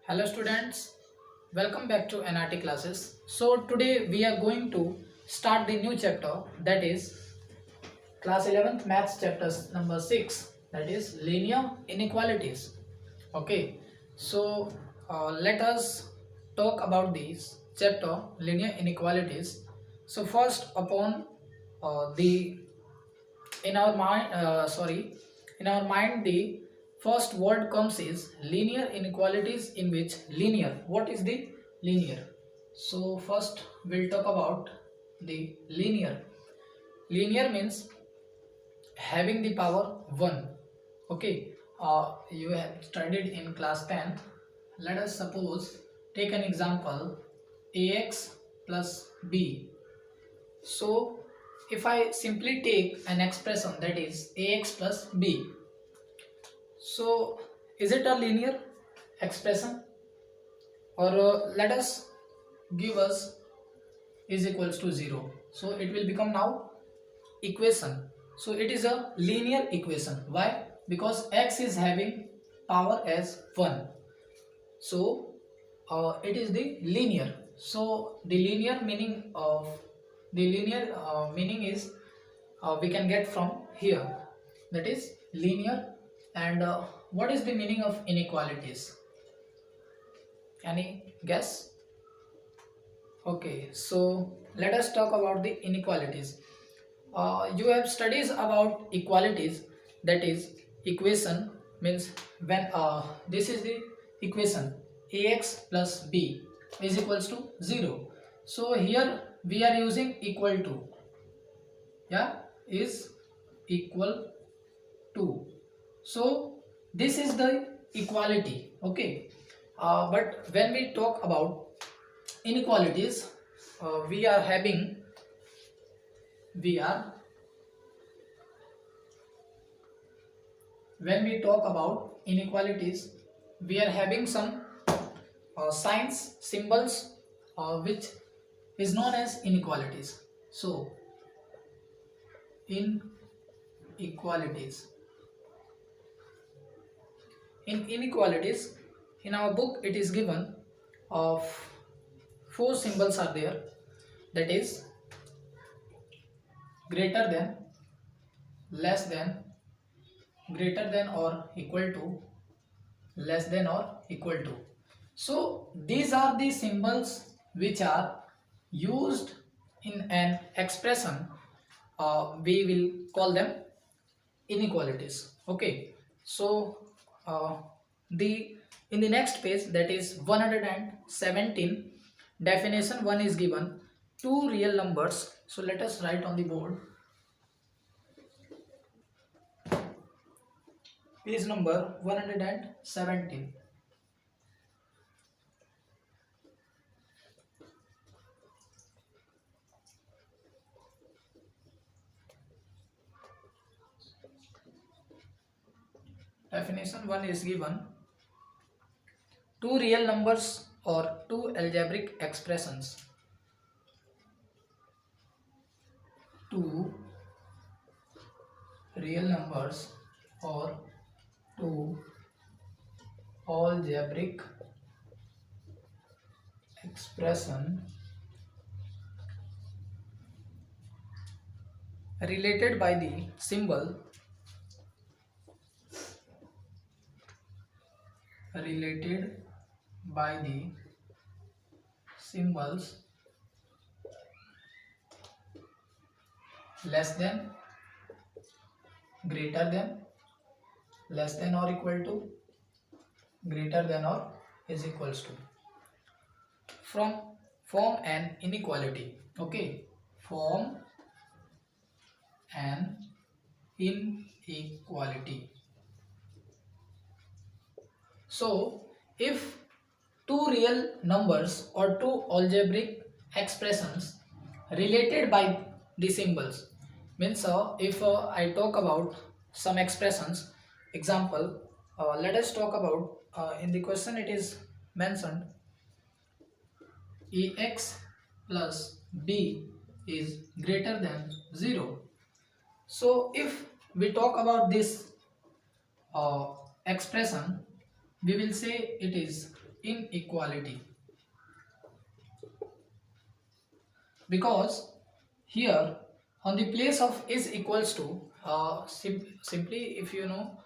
Hello students, welcome back to NRT classes. So today we are going to start the new chapter, that is class 11th maths chapters number 6, that is linear inequalities. Okay, so let us talk about this chapter linear inequalities. So first upon the in our mind in our mind the first word comes is linear inequalities, in which linear, what is the linear? So first we'll talk about the linear means having the power 1. Okay, you have studied in class 10th. Let us suppose take an example, ax plus b. So if I simply take an expression, that is ax plus b, so is it a linear expression? Or let us give us is equals to 0. So it will become now equation. So it is a linear equation. Why? Because x is having power as 1. So it is the linear. So the linear meaning of the linear meaning is we can get from here, that is linear. And what is the meaning of inequalities? Any guess? Okay, so let us talk about the inequalities. You have studies about equalities, that is equation means when this is the equation ax plus b is equals to 0. So here we are using equal to, yeah, is equal to. So this is the equality. Okay, but when we talk about inequalities, we are having we are when we talk about inequalities, we are having some signs, symbols, which is known as inequalities. So inequalities, in inequalities, in our book it is given of 4 symbols are there, that is greater than, less than, greater than or equal to, less than or equal to. So these are the symbols which are used in an expression. We will call them inequalities. Okay, so uh, the in the next page, that is 117, definition 1 is given, two real numbers. So let us write on the board, page number 117. Definition 1 is given, two real numbers or two algebraic expressions. Two real numbers or two algebraic expression related by the symbol, related by the symbols less than, greater than, less than or equal to, greater than or is equals to, from form an inequality. Okay, form an inequality. So if two real numbers or two algebraic expressions related by the symbols, means if I talk about some expressions, example, let us talk about in the question it is mentioned ax plus b is greater than 0. So if we talk about this expression, we will say it is inequality, because here on the place of is equals to, simply if you know,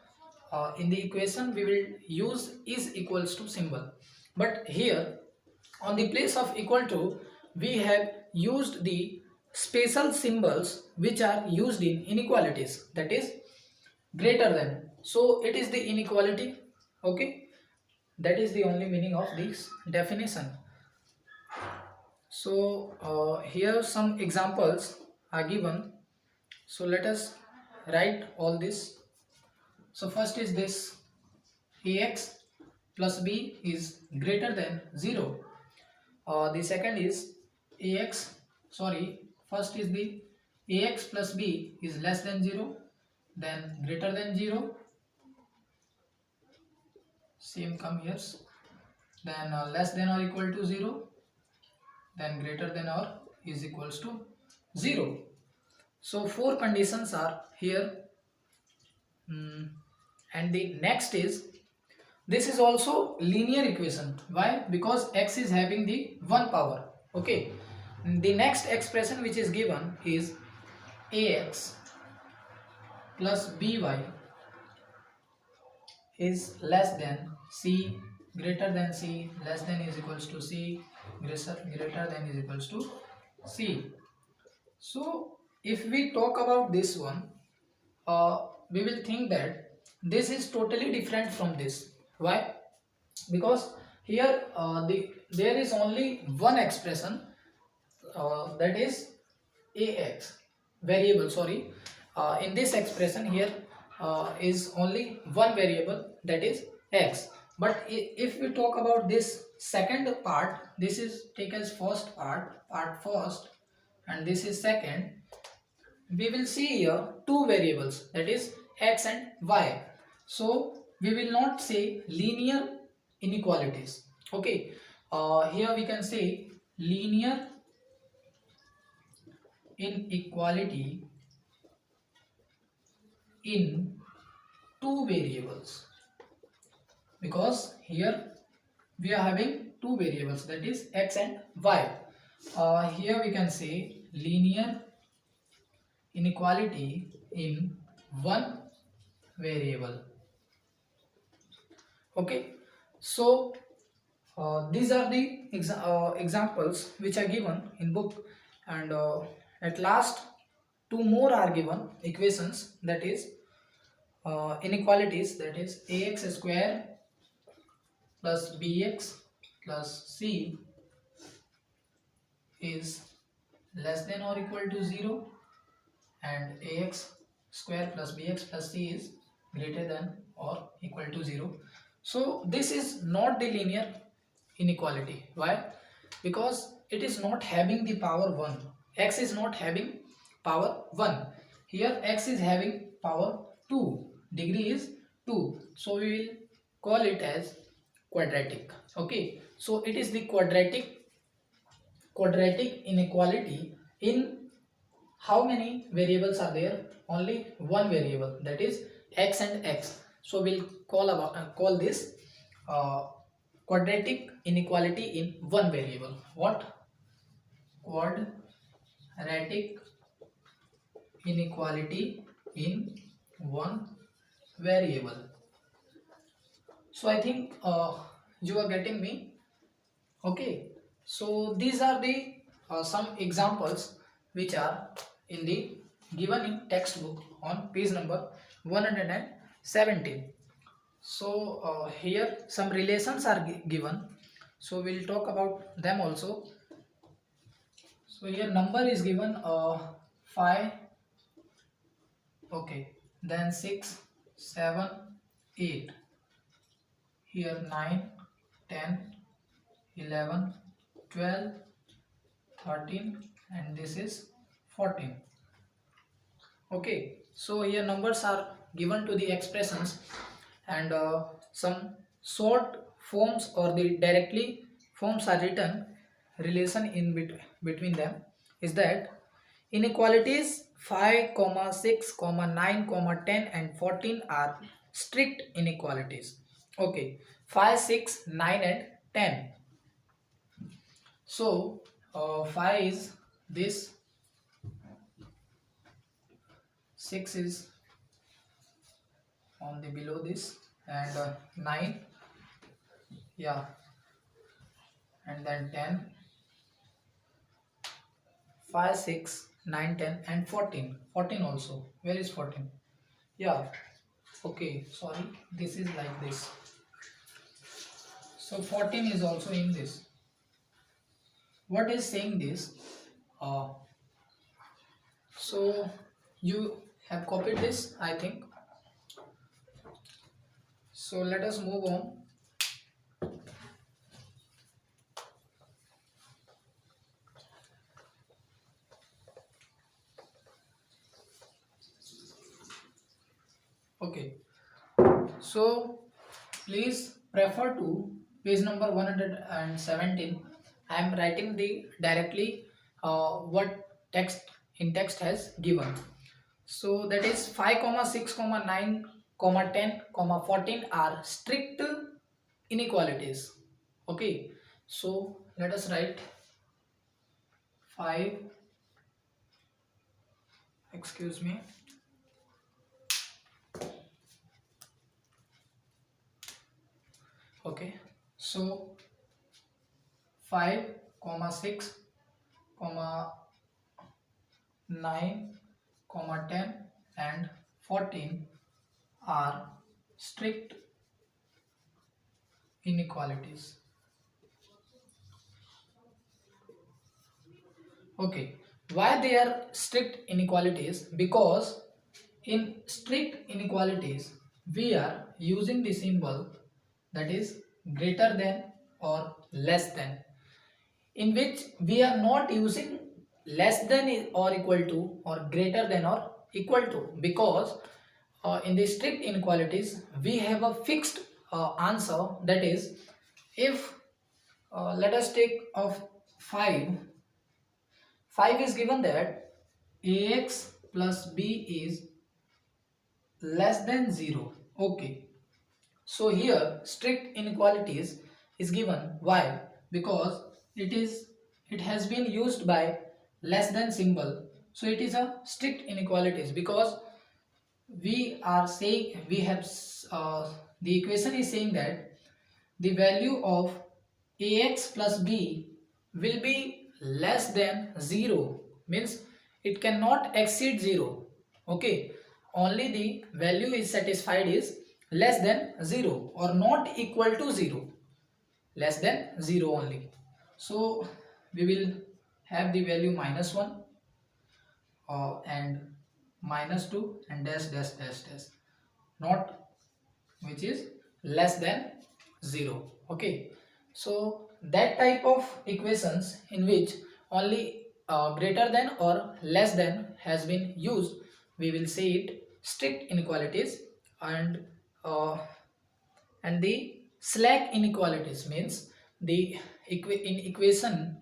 in the equation we will use is equals to symbol, but here on the place of equal to we have used the special symbols which are used in inequalities, that is greater than, so it is the inequality. Okay, that is the only meaning of this definition. So here some examples are given, so let us write all this. So first is this: ax plus b is greater than 0. The second is ax, sorry, first is the ax plus b is less than 0, then greater than 0, same come here, then less than or equal to 0, then greater than or is equals to 0. So four conditions are here. And the next is, this is also linear equation. Why? Because x is having the 1 power. Okay, the next expression which is given is ax plus by is less than c, greater than c, less than is equals to c, greater than is equals to c. So if we talk about this one, we will think that this is totally different from this. Why? Because here there is only one expression, that is ax variable, sorry, in this expression here is only one variable, that is x. But if we talk about this second part, this is take as first part first, and this is second, we will see here two variables, that is x and y. So we will not say linear inequalities. Okay, here we can say linear inequality in two variables, because here we are having two variables, that is x and y. Here we can say linear inequality in one variable. Okay, so these are the examples which are given in book, and at last two more are given equations, that is inequalities, that is ax square plus bx plus c is less than or equal to 0, and ax square plus bx plus c is greater than or equal to 0. So this is not the linear inequality. Why? Because it is not having the power 1. X is not having power 1. Here x is having power 2. Degree is 2. So we will call it as quadratic. Okay. So it is the quadratic inequality in how many variables are there? Only one variable, that is x and x. So we'll call this quadratic inequality in one variable. What? Quadratic inequality in one variable. So I think you are getting me. Okay, so these are the some examples which are in the given in textbook on page number 117. So here some relations are given, so we'll talk about them also. So here number is given 5, okay, then 6, 7, 8, here 9, 10, 11, 12, 13, and this is 14. Okay, so here numbers are given to the expressions, and some short forms or the directly forms are written. Relation in between them is that inequalities 5, 6, 9, 10 and 14 are strict inequalities. Okay, 5, 6, 9 and 10. So 5 is this, 6 is on the below this, and 9, yeah, and then 10, 5, 6, 9, 10, and 14. 14 also. Where is 14? Yeah, okay, sorry, this is like this. So 14 is also in this. What is saying this? Uh, so you have copied this, I think. So let us move on. Okay, so please prefer to page number 117. I am writing the directly what text in text has given. So that is 5 comma 6 comma 9 comma 10 comma 14 are strict inequalities. Okay, so let us write 5, excuse me, okay, so 5 comma 6 comma 9 comma 10 and 14 are strict inequalities. Okay, why they are strict inequalities? Because in strict inequalities we are using the symbol that is greater than or less than, in which we are not using less than or equal to or greater than or equal to, because in the strict inequalities we have a fixed answer, that is, if let us take of 5 is given that ax plus b is less than 0. Okay, so here strict inequalities is given. Why? Because it has been used by less than symbol, so it is a strict inequalities, because we are saying we have the equation is saying that the value of ax plus b will be less than 0, means it cannot exceed 0. Okay, only the value is satisfied is less than 0 or not equal to 0, less than 0 only. So we will have the value -1 and -2 and dash dash dash dash, not which is less than 0. Okay, so that type of equations in which only greater than or less than has been used, we will say it strict inequalities. And and the slack inequalities means the equation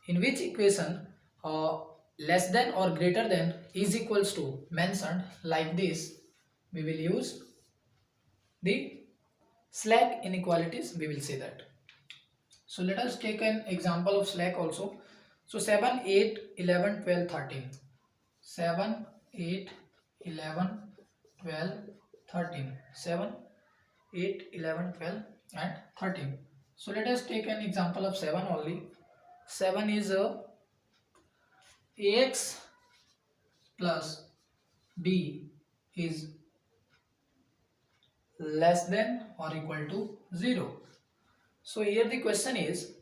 in which equation uh, less than or greater than is equals to mentioned like this, we will use the slack inequalities, we will say that. So let us take an example of slack also. So 7, 8, 11, 12, 13. 7, 8, 11, 12, 13. 7, 8, 11, 12 and 13. So let us take an example of 7 only. 7 is ax plus b is less than or equal to 0. So here the question is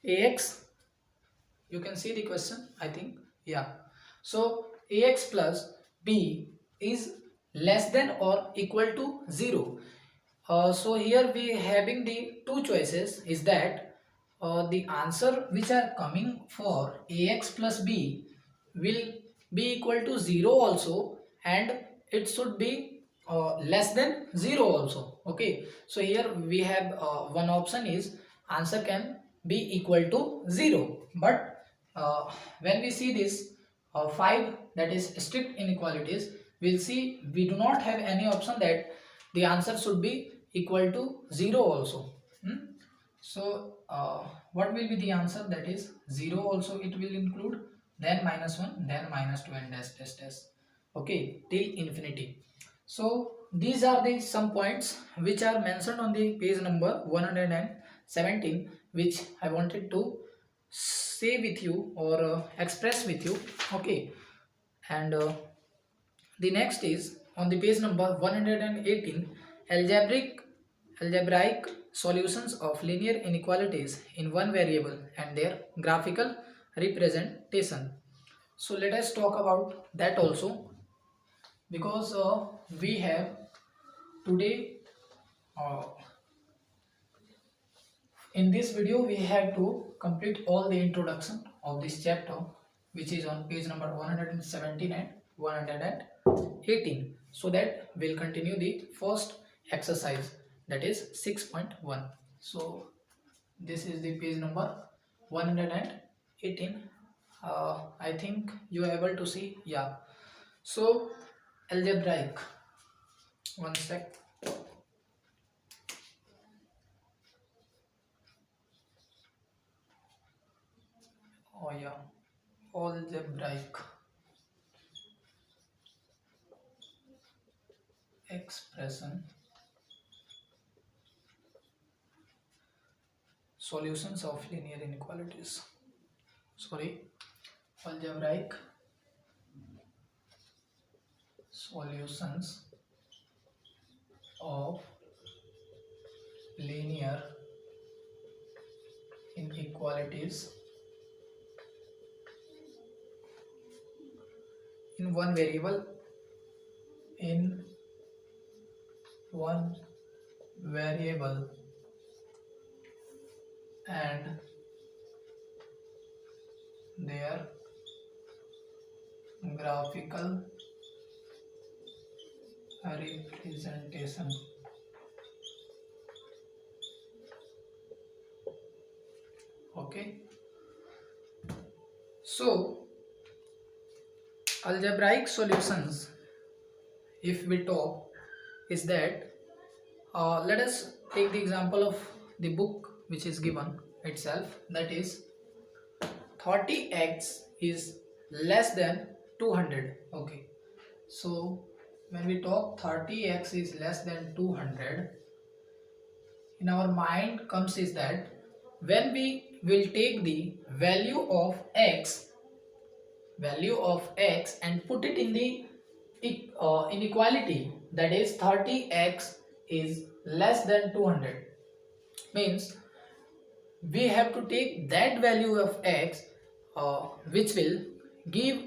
ax, you can see the question, I think, yeah. So ax plus b is less than or equal to 0. So here we having the two choices, is that the answer which are coming for ax plus b will be equal to 0 also, and it should be less than 0 also. Okay, so here we have one option is answer can be equal to 0, but when we see this 5, that is strict inequalities, we'll see we do not have any option that the answer should be equal to 0 also. So what will be the answer? That is 0 also it will include, then -1, then -2 and dash dash dash, okay, till infinity. So these are the some points which are mentioned on the page number 117, which I wanted to say with you or express with you, okay. And the next is on the page number 118, algebraic solutions of linear inequalities in one variable and their graphical representation. So let us talk about that also, because we have today uh, in this video we have to complete all the introduction of this chapter, which is on page number 117 and 118, so that we'll continue the first exercise, that is 6.1. so this is the page number 118. I think you are able to see, yeah. So algebraic, one sec. Oh yeah, algebraic expression, solutions of linear inequalities. Sorry, algebraic solutions of linear inequalities in one variable, in one variable and their graphical representation. Okay, so algebraic solutions, if we talk, is that let us take the example of the book which is given itself, that is 30x is less than 200. Okay, so when we talk 30x is less than 200, in our mind comes is that when we will take the value of x and put it in the inequality, that is 30x is less than 200, means we have to take that value of x which will give,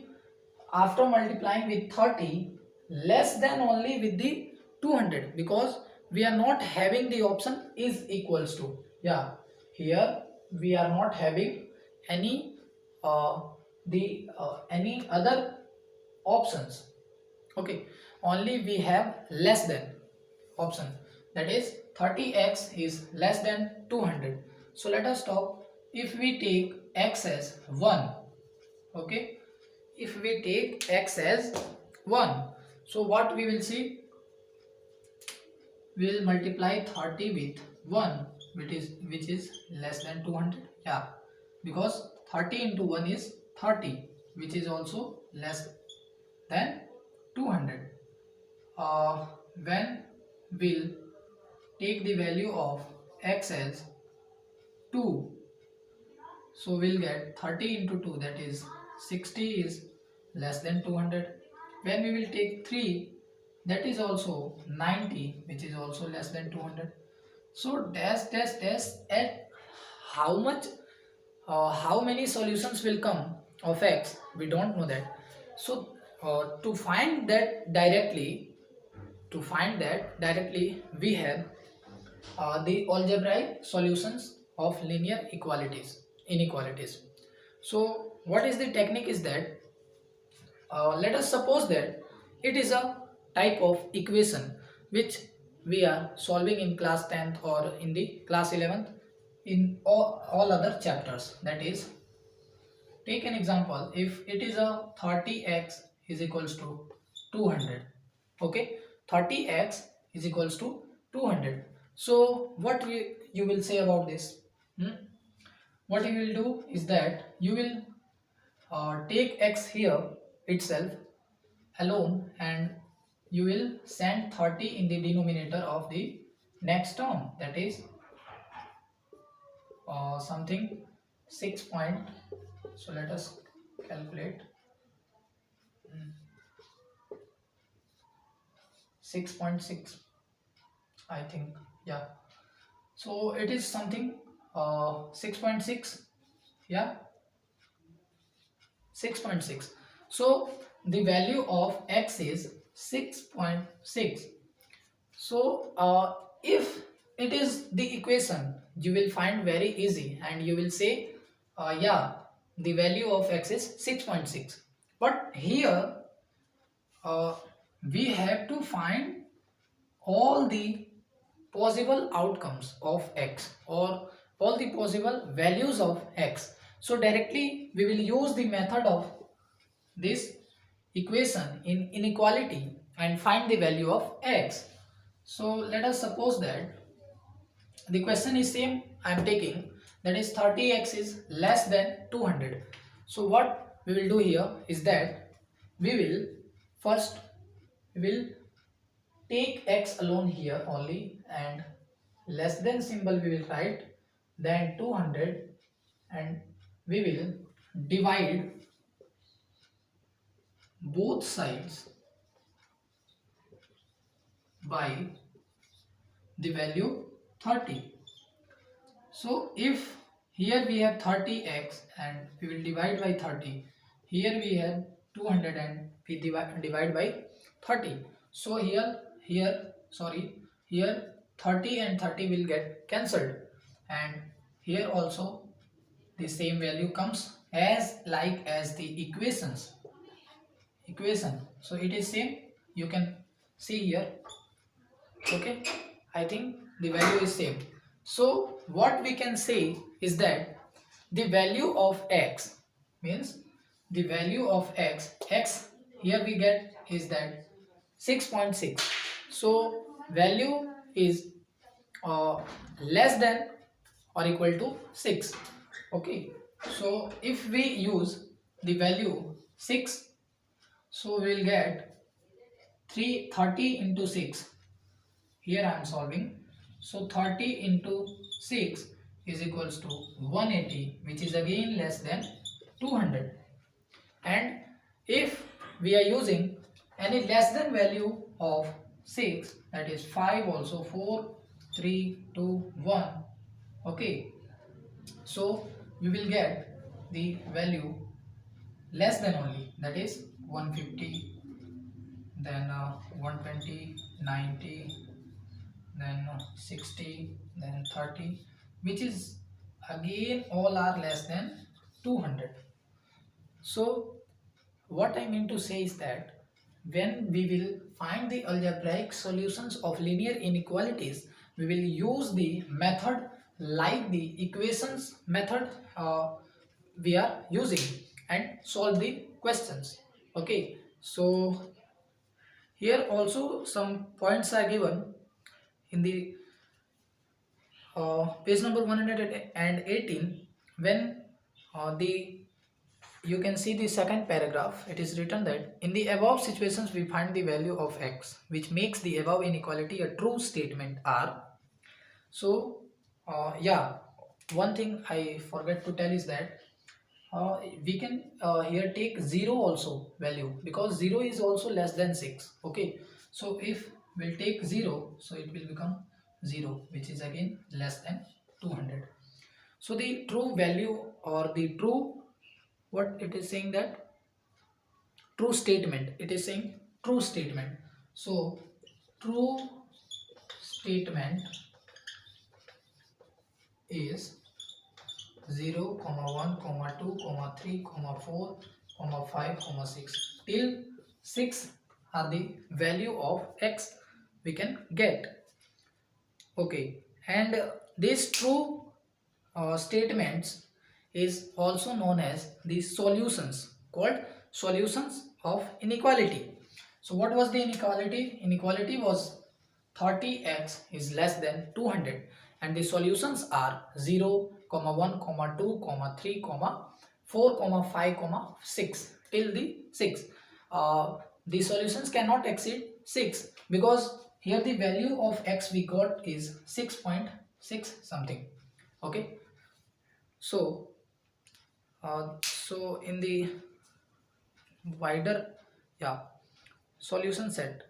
after multiplying with 30, less than only with the 200, because we are not having the option is equals to, yeah, here we are not having any any other options, okay, only we have less than option, that is 30x is less than 200. So let us talk, if we take x as 1, okay, if we take x as 1, so what we will see, we will multiply 30 with 1, which is less than 200, yeah, because 30 into 1 is 30, which is also less than 200. When we'll take the value of x as 2, so we'll get 30 into 2, that is 60 is less than 200. When we will take 3, that is also 90, which is also less than 200. So dash dash dash, at how much how many solutions will come of x, we don't know that. So to find that directly, we have the algebraic solutions of linear inequalities. So what is the technique is that, let us suppose that it is a type of equation which we are solving in class 10th or in the class 11th, in all other chapters, that is, take an example, if it is a 30x is equals to 200, okay, 30x is equals to 200. So what you will say about this? what you will do is that you will take x here itself alone, and you will send 30 in the denominator of the next term, that is something 6 point. So let us calculate. 6.6, I think. Yeah, so it is something 6.6. Yeah, 6.6. So the value of x is 6.6. So if it is the equation, you will find very easy and you will say yeah, the value of x is 6.6. But here uh, we have to find all the possible outcomes of x, or all the possible values of x. So directly we will use the method of this equation in inequality and find the value of x. So let us suppose that the question is same I am taking, that is 30x is less than 200. So what we will do here is that we will first we will take x alone here only, and less than symbol we will write, then 200, and we will divide both sides by the value 30. So if here we have 30x and we will divide by 30, here we have 200 and we divide by 30. So here 30 and 30 will get cancelled, and here also the same value comes as like as the equation. So it is same, you can see here. Okay, I think the value is same. So what we can say is that the value of x means the value of x here we get is that 6.6. So value is less than or equal to 6. Okay, so if we use the value 6, so we will get 330 into 6. Here I am solving. So 30 into 6 is equals to 180, which is again less than 200. And if we are using any less than value of 6, that is 5 also, 4, 3, 2, 1. Okay, so we will get the value less than only, that is 150, then 120, 90, then 60, then 30, which is again all are less than 200. So what I mean to say is that when we will find the algebraic solutions of linear inequalities, we will use the method like the equations method we are using and solve the questions. Okay, so here also some points are given in the page number 118. When the you can see the second paragraph, it is written that in the above situations we find the value of x, which makes the above inequality a true statement r. So yeah, one thing I forgot to tell is that we can here take 0 also value, because 0 is also less than 6. Okay, so if we'll take 0, so it will become 0, which is again less than 200. So the true value, or the true, what it is saying, that true statement, it is saying true statement. So true statement is 0, 1, 2, 3, 4, 5, 6 till 6 are the value of x we can get. Okay, and these true statements is also known as the solutions, called solutions of inequality. So what was the inequality? Inequality was 30x is less than 200, and the solutions are 0, comma 1, comma 2, comma 3, comma 4, comma 5, comma 6 till the 6. The solutions cannot exceed 6 because here the value of x we got is 6.6 something. Okay, so so in the wider, yeah, solution set,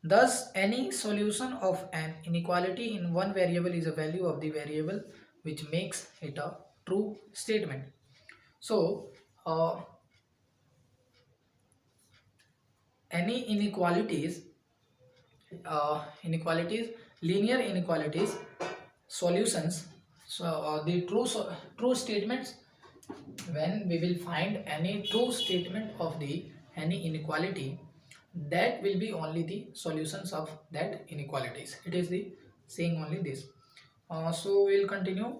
thus any solution of an inequality in one variable is a value of the variable, which makes it a true statement. So any inequalities, linear inequalities, solutions. So the true statements, when we will find any true statement of the any inequality, that will be only the solutions of that inequalities. It is the saying only this. So we will continue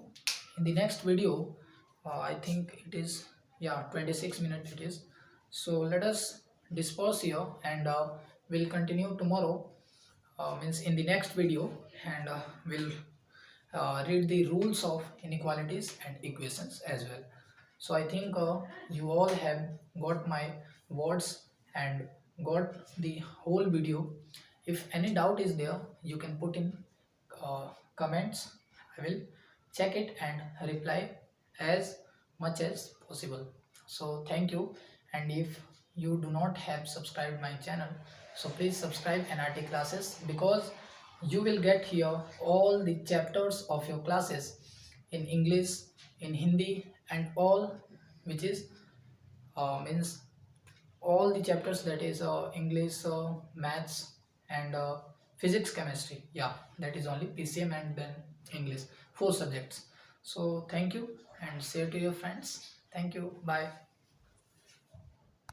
in the next video. I think it is, yeah, 26 minutes it is. So let us disperse here, and we'll continue tomorrow, means in the next video, and we'll read the rules of inequalities and equations as well. So I think you all have got my words and got the whole video. If any doubt is there, you can put in comments. I will check it and reply as much as possible. So thank you. And if you do not have subscribed my channel, so please subscribe NRT classes, because you will get here all the chapters of your classes in English, in Hindi, and all which is means all the chapters, that is English, maths, and physics, chemistry. Yeah, that is only PCM and then English, 4 subjects. So thank you, and share to your friends. Thank you. Bye.